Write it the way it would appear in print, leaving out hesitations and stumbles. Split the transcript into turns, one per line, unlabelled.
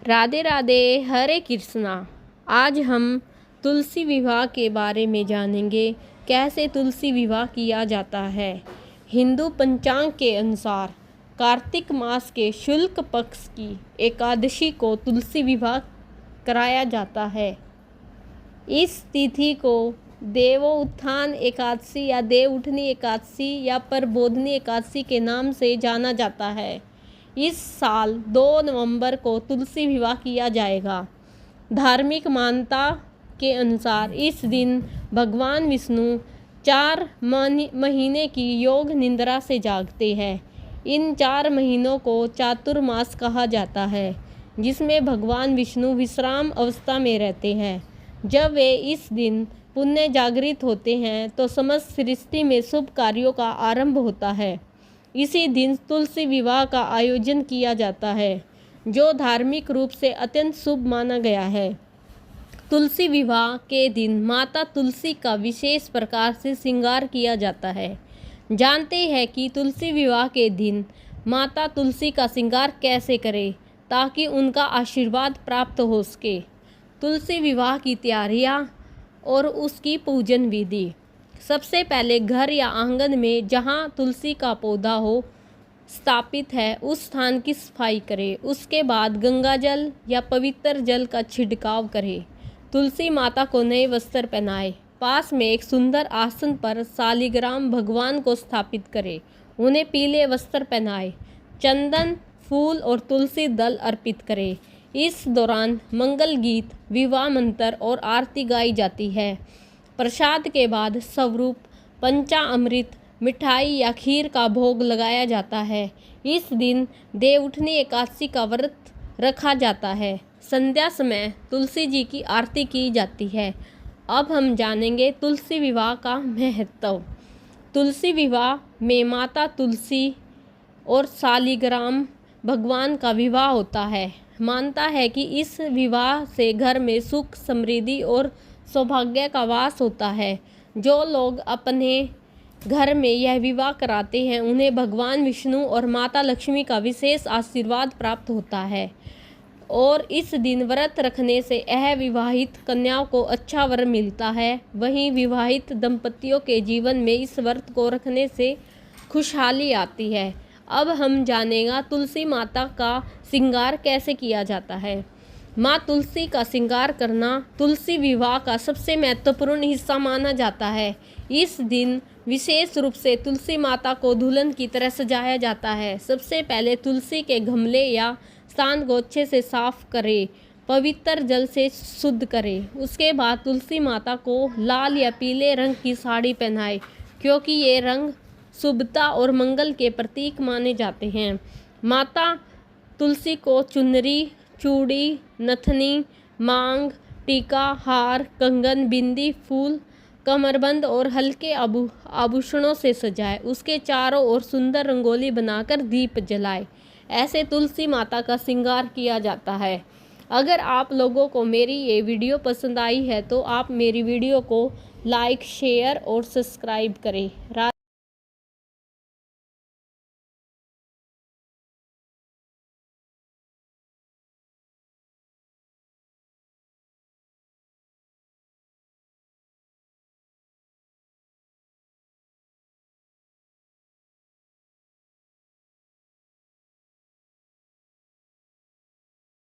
राधे राधे, हरे कृष्णा। आज हम तुलसी विवाह के बारे में जानेंगे। कैसे तुलसी विवाह किया जाता है। हिंदू पंचांग के अनुसार कार्तिक मास के शुक्ल पक्ष की एकादशी को तुलसी विवाह कराया जाता है। इस तिथि को देवोत्थान एकादशी या देव उठनी एकादशी या प्रबोधनी एकादशी के नाम से जाना जाता है। इस साल 2 नवंबर को तुलसी विवाह किया जाएगा। धार्मिक मान्यता के अनुसार इस दिन भगवान विष्णु 4 महीने की योग निद्रा से जागते हैं। इन 4 महीनों को चातुर्मास कहा जाता है, जिसमें भगवान विष्णु विश्राम अवस्था में रहते हैं। जब वे इस दिन पुण्य जागृत होते हैं तो समस्त सृष्टि में शुभ कार्यों का आरंभ होता है। इसी दिन तुलसी विवाह का आयोजन किया जाता है, जो धार्मिक रूप से अत्यंत शुभ माना गया है। तुलसी विवाह के दिन माता तुलसी का विशेष प्रकार से श्रृंगार किया जाता है। जानते हैं कि तुलसी विवाह के दिन माता तुलसी का श्रृंगार कैसे करें ताकि उनका आशीर्वाद प्राप्त हो सके। तुलसी विवाह की तैयारियां और उसकी पूजन विधि। सबसे पहले घर या आंगन में जहां तुलसी का पौधा हो स्थापित है उस स्थान की सफाई करें। उसके बाद गंगा जल या पवित्र जल का छिड़काव करें। तुलसी माता को नए वस्त्र पहनाएं। पास में एक सुंदर आसन पर शालिग्राम भगवान को स्थापित करें। उन्हें पीले वस्त्र पहनाएं। चंदन, फूल और तुलसी दल अर्पित करें। इस दौरान मंगल गीत, विवाह मंत्र और आरती गाई जाती है। प्रसाद के बाद स्वरूप पंचामृत, मिठाई या खीर का भोग लगाया जाता है। इस दिन देवउठनी एकादशी का व्रत रखा जाता है। संध्या समय तुलसी जी की आरती की जाती है। अब हम जानेंगे तुलसी विवाह का महत्व। तुलसी विवाह में माता तुलसी और शालिग्राम भगवान का विवाह होता है। मानता है कि इस विवाह से घर में सुख, समृद्धि और सौभाग्य का वास होता है। जो लोग अपने घर में यह विवाह कराते हैं उन्हें भगवान विष्णु और माता लक्ष्मी का विशेष आशीर्वाद प्राप्त होता है और इस दिन व्रत रखने से अविवाहित कन्याओं को अच्छा वर मिलता है। वहीं विवाहित दंपतियों के जीवन में इस व्रत को रखने से खुशहाली आती है। अब हम जानेंगे तुलसी माता का श्रृंगार कैसे किया जाता है। माँ तुलसी का श्रृंगार करना तुलसी विवाह का सबसे महत्वपूर्ण हिस्सा माना जाता है। इस दिन विशेष रूप से तुलसी माता को दुल्हन की तरह सजाया जाता है। सबसे पहले तुलसी के गमले या स्थान को अच्छे से साफ करें, पवित्र जल से शुद्ध करें। उसके बाद तुलसी माता को लाल या पीले रंग की साड़ी पहनाएं, क्योंकि ये रंग शुभता और मंगल के प्रतीक माने जाते हैं। माता तुलसी को चुनरी, चूड़ी, नथनी, मांग, टीका, हार, कंगन, बिंदी, फूल, कमरबंद और हल्के आभूषणों से सजाए। उसके चारों ओर सुंदर रंगोली बनाकर दीप जलाए। ऐसे तुलसी माता का श्रृंगार किया जाता है। अगर आप लोगों को मेरी ये वीडियो पसंद आई है तो आप मेरी वीडियो को लाइक, शेयर और सब्सक्राइब करें।